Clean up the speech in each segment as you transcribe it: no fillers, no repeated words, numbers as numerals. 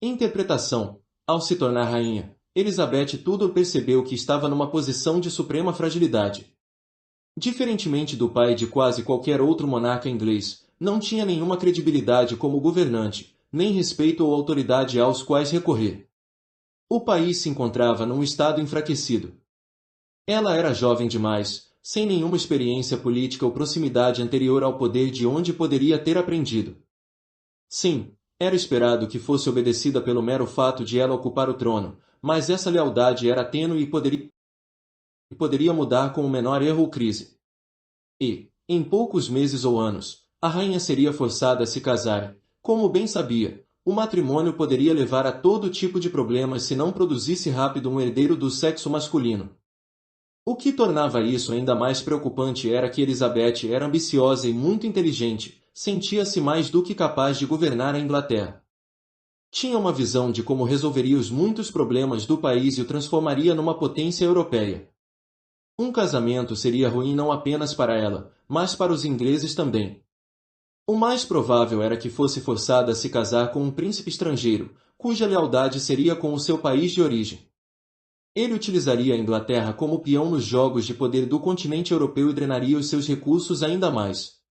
Interpretação. Ao se tornar rainha, Elizabeth Tudor percebeu que estava numa posição de suprema fragilidade. Diferentemente do pai de quase qualquer outro monarca inglês, não tinha nenhuma credibilidade como governante, nem respeito ou autoridade aos quais recorrer. O país se encontrava num estado enfraquecido. Ela era jovem demais, sem nenhuma experiência política ou proximidade anterior ao poder de onde poderia ter aprendido. Sim, era esperado que fosse obedecida pelo mero fato de ela ocupar o trono, mas essa lealdade era tênue e poderia mudar com o menor erro ou crise. E, em poucos meses ou anos, a rainha seria forçada a se casar. Como bem sabia, o matrimônio poderia levar a todo tipo de problemas se não produzisse rápido um herdeiro do sexo masculino. O que tornava isso ainda mais preocupante era que Elizabeth era ambiciosa e muito inteligente, sentia-se mais do que capaz de governar a Inglaterra. Tinha uma visão de como resolveria os muitos problemas do país e o transformaria numa potência europeia. Um casamento seria ruim não apenas para ela, mas para os ingleses também. O mais provável era que fosse forçada a se casar com um príncipe estrangeiro, cuja lealdade seria com o seu país de origem. Ele utilizaria a Inglaterra como peão nos jogos de poder do continente europeu e drenaria os seus recursos ainda mais.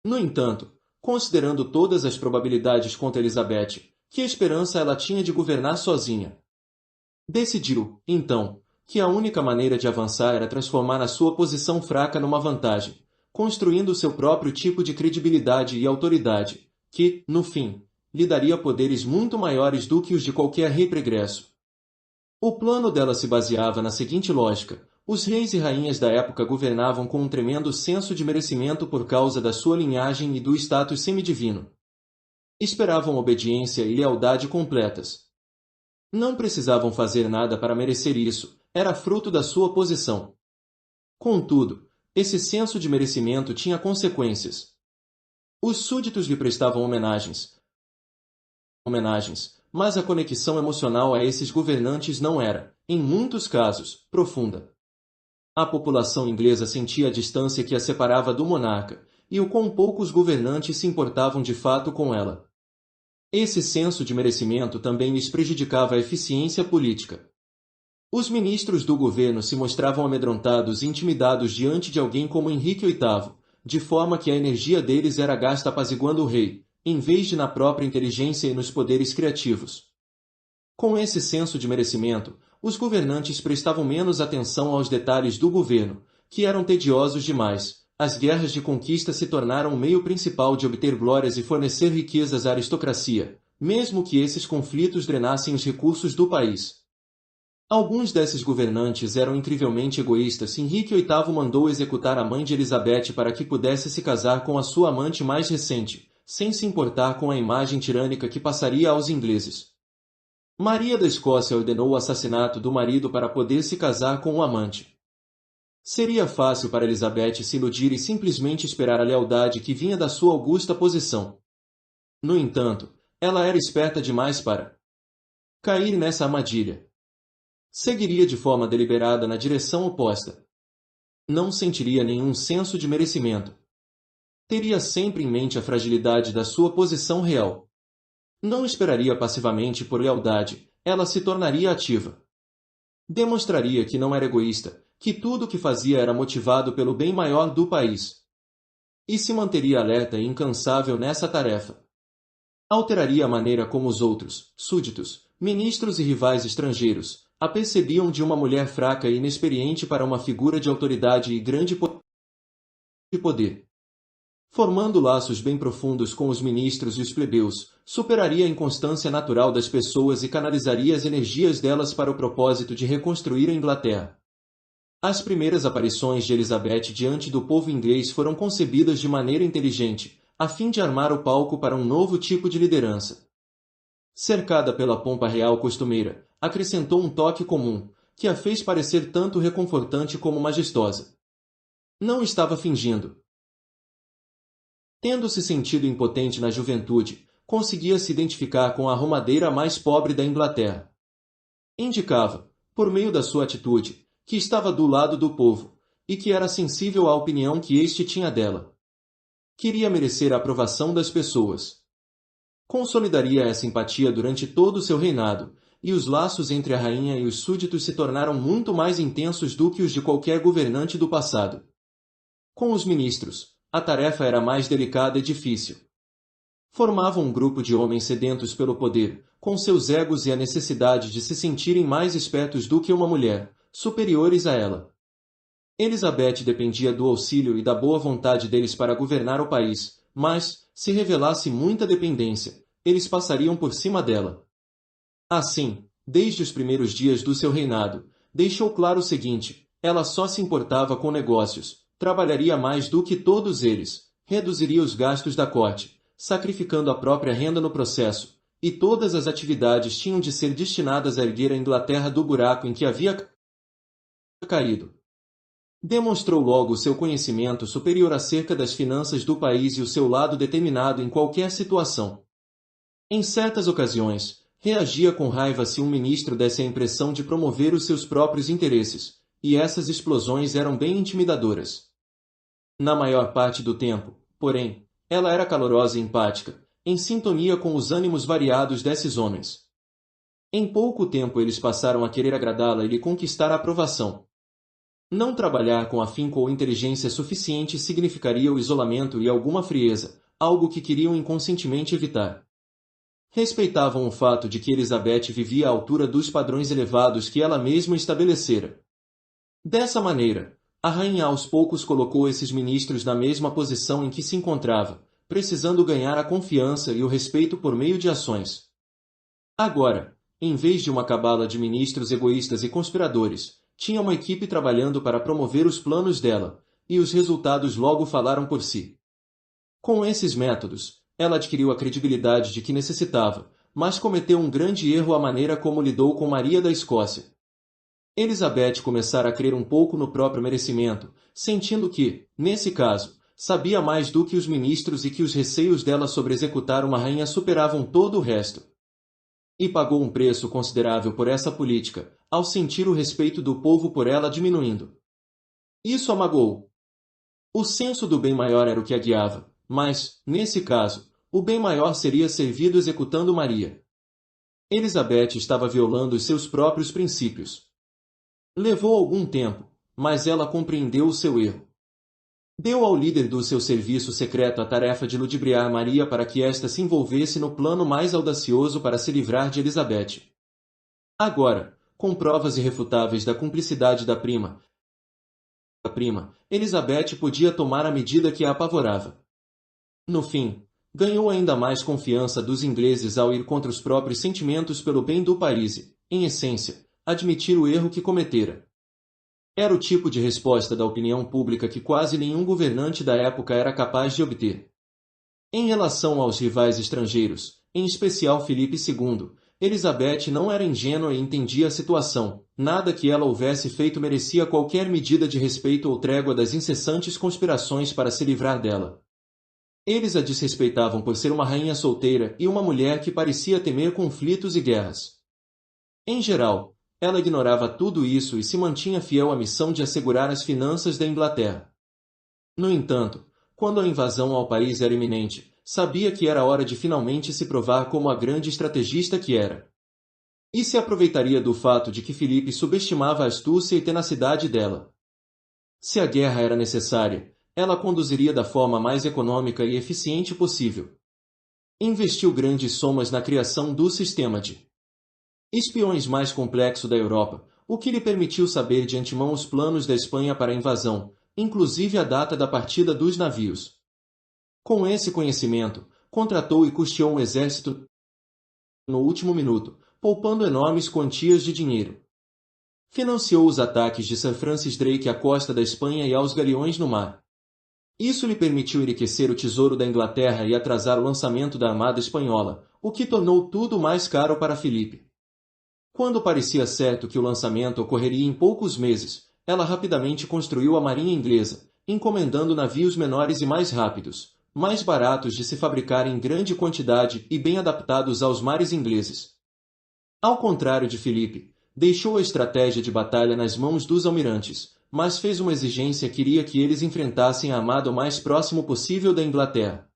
No entanto, considerando todas as probabilidades contra Elizabeth, que esperança ela tinha de governar sozinha? Decidiu, então, que a única maneira de avançar era transformar a sua posição fraca numa vantagem, construindo seu próprio tipo de credibilidade e autoridade, que, no fim, lhe daria poderes muito maiores do que os de qualquer rei pregresso. O plano dela se baseava na seguinte lógica: os reis e rainhas da época governavam com um tremendo senso de merecimento por causa da sua linhagem e do status semidivino. Esperavam obediência e lealdade completas. Não precisavam fazer nada para merecer isso, era fruto da sua posição. Contudo, esse senso de merecimento tinha consequências. Os súditos lhe prestavam homenagens, mas a conexão emocional a esses governantes não era, em muitos casos, profunda. A população inglesa sentia a distância que a separava do monarca, e o quão poucos governantes se importavam de fato com ela. Esse senso de merecimento também lhes prejudicava a eficiência política. Os ministros do governo se mostravam amedrontados e intimidados diante de alguém como Henrique VIII, de forma que a energia deles era gasta apaziguando o rei, em vez de na própria inteligência e nos poderes criativos. Com esse senso de merecimento, os governantes prestavam menos atenção aos detalhes do governo, que eram tediosos demais. As guerras de conquista se tornaram o meio principal de obter glórias e fornecer riquezas à aristocracia, mesmo que esses conflitos drenassem os recursos do país. Alguns desses governantes eram incrivelmente egoístas. Henrique VIII mandou executar a mãe de Elizabeth para que pudesse se casar com a sua amante mais recente, sem se importar com a imagem tirânica que passaria aos ingleses. Maria da Escócia ordenou o assassinato do marido para poder se casar com o amante. Seria fácil para Elizabeth se iludir e simplesmente esperar a lealdade que vinha da sua augusta posição. No entanto, ela era esperta demais para cair nessa armadilha. Seguiria de forma deliberada na direção oposta. Não sentiria nenhum senso de merecimento. Teria sempre em mente a fragilidade da sua posição real. Não esperaria passivamente por lealdade, ela se tornaria ativa. Demonstraria que não era egoísta, que tudo o que fazia era motivado pelo bem maior do país. E se manteria alerta e incansável nessa tarefa. Alteraria a maneira como os outros, súditos, ministros e rivais estrangeiros, a percebiam de uma mulher fraca e inexperiente para uma figura de autoridade e grande poder. Formando laços bem profundos com os ministros e os plebeus, superaria a inconstância natural das pessoas e canalizaria as energias delas para o propósito de reconstruir a Inglaterra. As primeiras aparições de Elizabeth diante do povo inglês foram concebidas de maneira inteligente, a fim de armar o palco para um novo tipo de liderança. Cercada pela pompa real costumeira, acrescentou um toque comum, que a fez parecer tanto reconfortante como majestosa. Não estava fingindo. Tendo se sentido impotente na juventude, conseguia se identificar com a arrumadeira mais pobre da Inglaterra. Indicava, por meio da sua atitude, que estava do lado do povo, e que era sensível à opinião que este tinha dela. Queria merecer a aprovação das pessoas. Consolidaria essa empatia durante todo o seu reinado, e os laços entre a rainha e os súditos se tornaram muito mais intensos do que os de qualquer governante do passado. Com os ministros, a tarefa era mais delicada e difícil. Formavam um grupo de homens sedentos pelo poder, com seus egos e a necessidade de se sentirem mais espertos do que uma mulher, superiores a ela. Elizabeth dependia do auxílio e da boa vontade deles para governar o país, mas, se revelasse muita dependência, eles passariam por cima dela. Assim, desde os primeiros dias do seu reinado, deixou claro o seguinte: ela só se importava com negócios, trabalharia mais do que todos eles, reduziria os gastos da corte, sacrificando a própria renda no processo, e todas as atividades tinham de ser destinadas a erguer a Inglaterra do buraco em que havia caído. Demonstrou logo o seu conhecimento superior acerca das finanças do país e o seu lado determinado em qualquer situação. Em certas ocasiões, reagia com raiva se um ministro desse a impressão de promover os seus próprios interesses, e essas explosões eram bem intimidadoras. Na maior parte do tempo, porém, ela era calorosa e empática, em sintonia com os ânimos variados desses homens. Em pouco tempo eles passaram a querer agradá-la e lhe conquistar a aprovação. Não trabalhar com afinco ou inteligência suficiente significaria o isolamento e alguma frieza, algo que queriam inconscientemente evitar. Respeitavam o fato de que Elizabeth vivia à altura dos padrões elevados que ela mesma estabelecera. Dessa maneira, a rainha aos poucos colocou esses ministros na mesma posição em que se encontrava, precisando ganhar a confiança e o respeito por meio de ações. Agora, em vez de uma cabala de ministros egoístas e conspiradores, tinha uma equipe trabalhando para promover os planos dela, e os resultados logo falaram por si. Com esses métodos, ela adquiriu a credibilidade de que necessitava, mas cometeu um grande erro a maneira como lidou com Maria da Escócia. Elizabeth começara a crer um pouco no próprio merecimento, sentindo que, nesse caso, sabia mais do que os ministros e que os receios dela sobre executar uma rainha superavam todo o resto. E pagou um preço considerável por essa política, ao sentir o respeito do povo por ela diminuindo. Isso a magoou. O senso do bem maior era o que a guiava, mas, nesse caso, o bem maior seria servido executando Maria. Elizabeth estava violando os seus próprios princípios. Levou algum tempo, mas ela compreendeu o seu erro. Deu ao líder do seu serviço secreto a tarefa de ludibriar Maria para que esta se envolvesse no plano mais audacioso para se livrar de Elizabeth. Agora, com provas irrefutáveis da cumplicidade da prima, Elizabeth podia tomar a medida que a apavorava. No fim, ganhou ainda mais confiança dos ingleses ao ir contra os próprios sentimentos pelo bem do país e, em essência, admitir o erro que cometera. Era o tipo de resposta da opinião pública que quase nenhum governante da época era capaz de obter. Em relação aos rivais estrangeiros, em especial Filipe II, Elizabeth não era ingênua e entendia a situação. Nada que ela houvesse feito merecia qualquer medida de respeito ou trégua das incessantes conspirações para se livrar dela. Eles a desrespeitavam por ser uma rainha solteira e uma mulher que parecia temer conflitos e guerras. Em geral, ela ignorava tudo isso e se mantinha fiel à missão de assegurar as finanças da Inglaterra. No entanto, quando a invasão ao país era iminente, sabia que era hora de finalmente se provar como a grande estrategista que era. E se aproveitaria do fato de que Filipe subestimava a astúcia e tenacidade dela. Se a guerra era necessária, ela conduziria da forma mais econômica e eficiente possível. Investiu grandes somas na criação do sistema de espiões mais complexo da Europa, o que lhe permitiu saber de antemão os planos da Espanha para a invasão, inclusive a data da partida dos navios. Com esse conhecimento, contratou e custeou um exército no último minuto, poupando enormes quantias de dinheiro. Financiou os ataques de Sir Francis Drake à costa da Espanha e aos galeões no mar. Isso lhe permitiu enriquecer o tesouro da Inglaterra e atrasar o lançamento da Armada Espanhola, o que tornou tudo mais caro para Filipe. Quando parecia certo que o lançamento ocorreria em poucos meses, ela rapidamente construiu a marinha inglesa, encomendando navios menores e mais rápidos, mais baratos de se fabricar em grande quantidade e bem adaptados aos mares ingleses. Ao contrário de Filipe, deixou a estratégia de batalha nas mãos dos almirantes, mas fez uma exigência: queria que eles enfrentassem a armada o mais próximo possível da Inglaterra.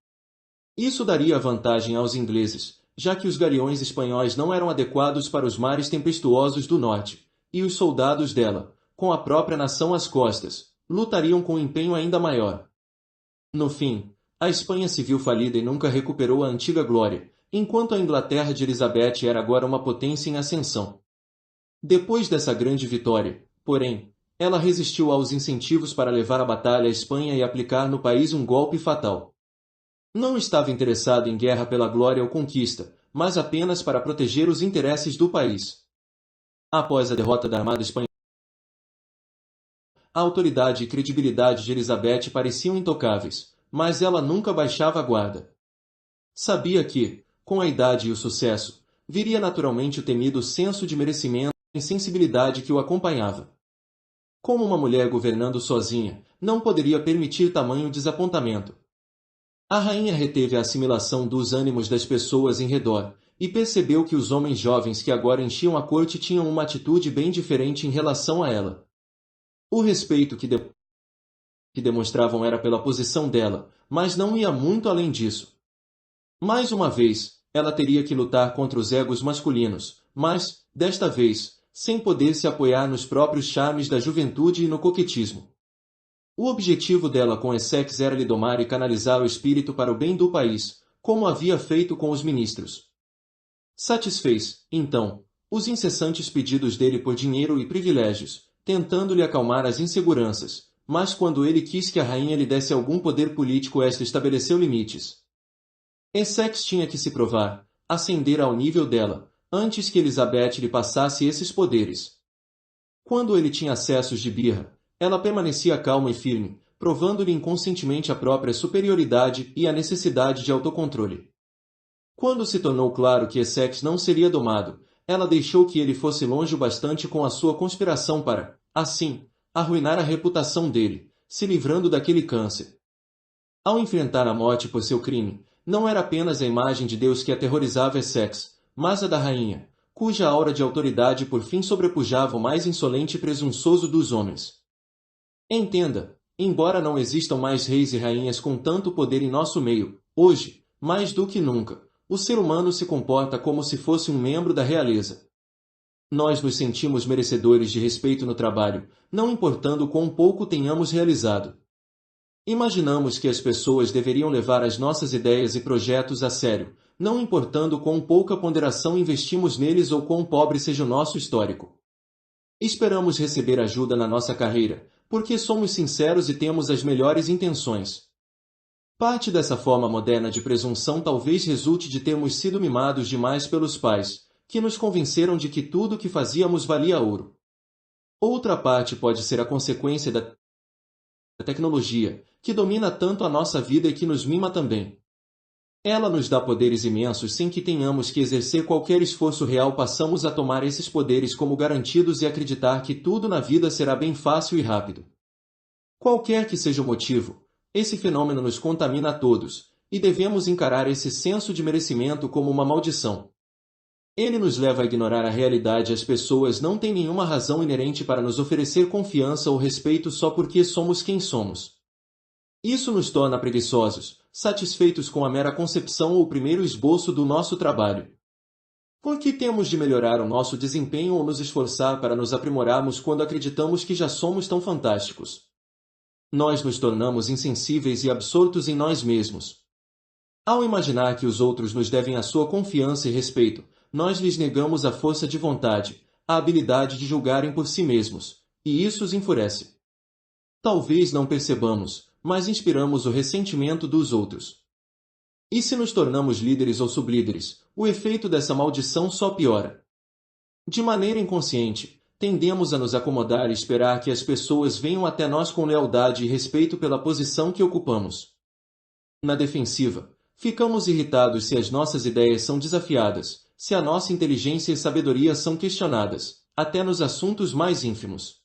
Isso daria vantagem aos ingleses, já que os galeões espanhóis não eram adequados para os mares tempestuosos do norte, e os soldados dela, com a própria nação às costas, lutariam com empenho ainda maior. No fim, a Espanha se viu falida e nunca recuperou a antiga glória, enquanto a Inglaterra de Elizabeth era agora uma potência em ascensão. Depois dessa grande vitória, porém, ela resistiu aos incentivos para levar a batalha à Espanha e aplicar no país um golpe fatal. Não estava interessado em guerra pela glória ou conquista, mas apenas para proteger os interesses do país. Após a derrota da Armada Espanhola, a autoridade e credibilidade de Elizabeth pareciam intocáveis, mas ela nunca baixava a guarda. Sabia que, com a idade e o sucesso, viria naturalmente o temido senso de merecimento e sensibilidade que o acompanhava. Como uma mulher governando sozinha, não poderia permitir tamanho desapontamento. A rainha reteve a assimilação dos ânimos das pessoas em redor, e percebeu que os homens jovens que agora enchiam a corte tinham uma atitude bem diferente em relação a ela. O respeito que demonstravam era pela posição dela, mas não ia muito além disso. Mais uma vez, ela teria que lutar contra os egos masculinos, mas, desta vez, sem poder se apoiar nos próprios charmes da juventude e no coquetismo. O objetivo dela com Essex era lhe domar e canalizar o espírito para o bem do país, como havia feito com os ministros. Satisfez, então, os incessantes pedidos dele por dinheiro e privilégios, tentando-lhe acalmar as inseguranças, mas quando ele quis que a rainha lhe desse algum poder político, esta estabeleceu limites. Essex tinha que se provar, ascender ao nível dela, antes que Elizabeth lhe passasse esses poderes. Quando ele tinha acessos de birra, ela permanecia calma e firme, provando-lhe inconscientemente a própria superioridade e a necessidade de autocontrole. Quando se tornou claro que Essex não seria domado, ela deixou que ele fosse longe o bastante com a sua conspiração para, assim, arruinar a reputação dele, se livrando daquele câncer. Ao enfrentar a morte por seu crime, não era apenas a imagem de Deus que aterrorizava Essex, mas a da rainha, cuja aura de autoridade por fim sobrepujava o mais insolente e presunçoso dos homens. Entenda, embora não existam mais reis e rainhas com tanto poder em nosso meio, hoje, mais do que nunca, o ser humano se comporta como se fosse um membro da realeza. Nós nos sentimos merecedores de respeito no trabalho, não importando quão pouco tenhamos realizado. Imaginamos que as pessoas deveriam levar as nossas ideias e projetos a sério, não importando quão pouca ponderação investimos neles ou quão pobre seja o nosso histórico. Esperamos receber ajuda na nossa carreira, porque somos sinceros e temos as melhores intenções. Parte dessa forma moderna de presunção talvez resulte de termos sido mimados demais pelos pais, que nos convenceram de que tudo o que fazíamos valia ouro. Outra parte pode ser a consequência da tecnologia, que domina tanto a nossa vida e que nos mima também. Ela nos dá poderes imensos sem que tenhamos que exercer qualquer esforço real. Passamos a tomar esses poderes como garantidos e acreditar que tudo na vida será bem fácil e rápido. Qualquer que seja o motivo, esse fenômeno nos contamina a todos, e devemos encarar esse senso de merecimento como uma maldição. Ele nos leva a ignorar a realidade. As pessoas não têm nenhuma razão inerente para nos oferecer confiança ou respeito só porque somos quem somos. Isso nos torna preguiçosos, satisfeitos com a mera concepção ou primeiro esboço do nosso trabalho. Por que temos de melhorar o nosso desempenho ou nos esforçar para nos aprimorarmos quando acreditamos que já somos tão fantásticos? Nós nos tornamos insensíveis e absortos em nós mesmos. Ao imaginar que os outros nos devem a sua confiança e respeito, nós lhes negamos a força de vontade, a habilidade de julgarem por si mesmos, e isso os enfurece. Talvez não percebamos, mas inspiramos o ressentimento dos outros. E se nos tornamos líderes ou sublíderes, o efeito dessa maldição só piora. De maneira inconsciente, tendemos a nos acomodar e esperar que as pessoas venham até nós com lealdade e respeito pela posição que ocupamos. Na defensiva, ficamos irritados se as nossas ideias são desafiadas, se a nossa inteligência e sabedoria são questionadas, até nos assuntos mais ínfimos.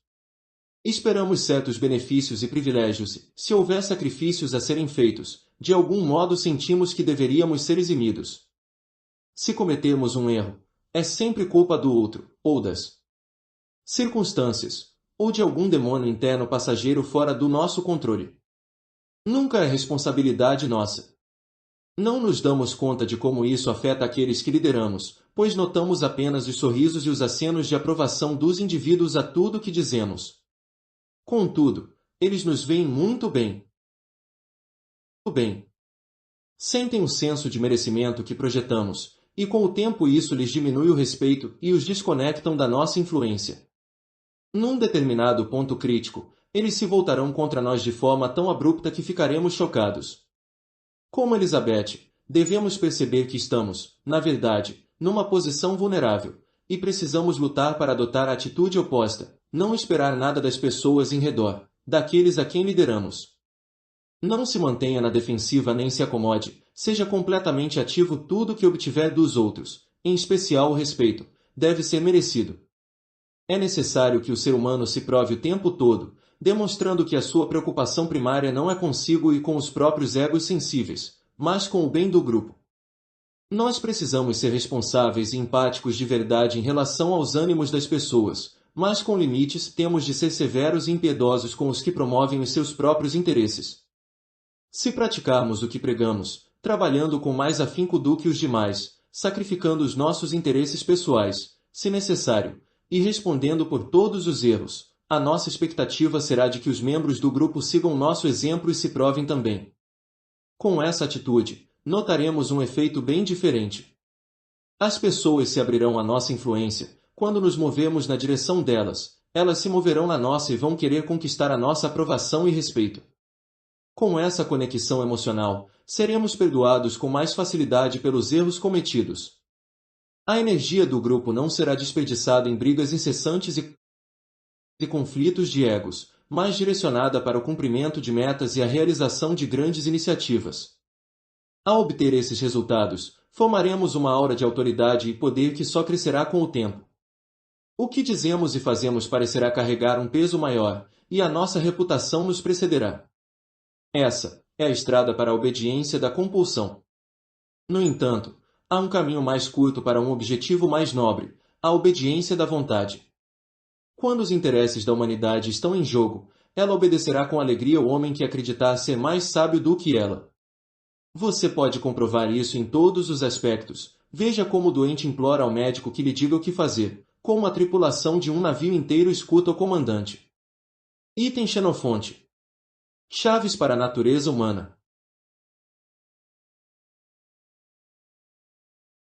Esperamos certos benefícios e privilégios, se houver sacrifícios a serem feitos, de algum modo sentimos que deveríamos ser eximidos. Se cometermos um erro, é sempre culpa do outro, ou das circunstâncias, ou de algum demônio interno passageiro fora do nosso controle. Nunca é responsabilidade nossa. Não nos damos conta de como isso afeta aqueles que lideramos, pois notamos apenas os sorrisos e os acenos de aprovação dos indivíduos a tudo que dizemos. Contudo, eles nos veem muito bem. Sentem o senso de merecimento que projetamos, e com o tempo isso lhes diminui o respeito e os desconectam da nossa influência. Num determinado ponto crítico, eles se voltarão contra nós de forma tão abrupta que ficaremos chocados. Como Elizabeth, devemos perceber que estamos, na verdade, numa posição vulnerável, e precisamos lutar para adotar a atitude oposta, não esperar nada das pessoas em redor, daqueles a quem lideramos. Não se mantenha na defensiva nem se acomode, seja completamente ativo. Tudo que obtiver dos outros, em especial o respeito, deve ser merecido. É necessário que o ser humano se prove o tempo todo, demonstrando que a sua preocupação primária não é consigo e com os próprios egos sensíveis, mas com o bem do grupo. Nós precisamos ser responsáveis e empáticos de verdade em relação aos ânimos das pessoas, mas com limites temos de ser severos e impiedosos com os que promovem os seus próprios interesses. Se praticarmos o que pregamos, trabalhando com mais afinco do que os demais, sacrificando os nossos interesses pessoais, se necessário, e respondendo por todos os erros, a nossa expectativa será de que os membros do grupo sigam nosso exemplo e se provem também. Com essa atitude, notaremos um efeito bem diferente. As pessoas se abrirão à nossa influência, quando nos movemos na direção delas, elas se moverão na nossa e vão querer conquistar a nossa aprovação e respeito. Com essa conexão emocional, seremos perdoados com mais facilidade pelos erros cometidos. A energia do grupo não será desperdiçada em brigas incessantes e conflitos de egos, mas direcionada para o cumprimento de metas e a realização de grandes iniciativas. Ao obter esses resultados, formaremos uma aura de autoridade e poder que só crescerá com o tempo. O que dizemos e fazemos parecerá carregar um peso maior, e a nossa reputação nos precederá. Essa é a estrada para a obediência da compulsão. No entanto, há um caminho mais curto para um objetivo mais nobre, a obediência da vontade. Quando os interesses da humanidade estão em jogo, ela obedecerá com alegria ao homem que acreditar ser mais sábio do que ela. Você pode comprovar isso em todos os aspectos. Veja como o doente implora ao médico que lhe diga o que fazer, como a tripulação de um navio inteiro escuta o comandante. Item Xenofonte. Chaves para a natureza humana.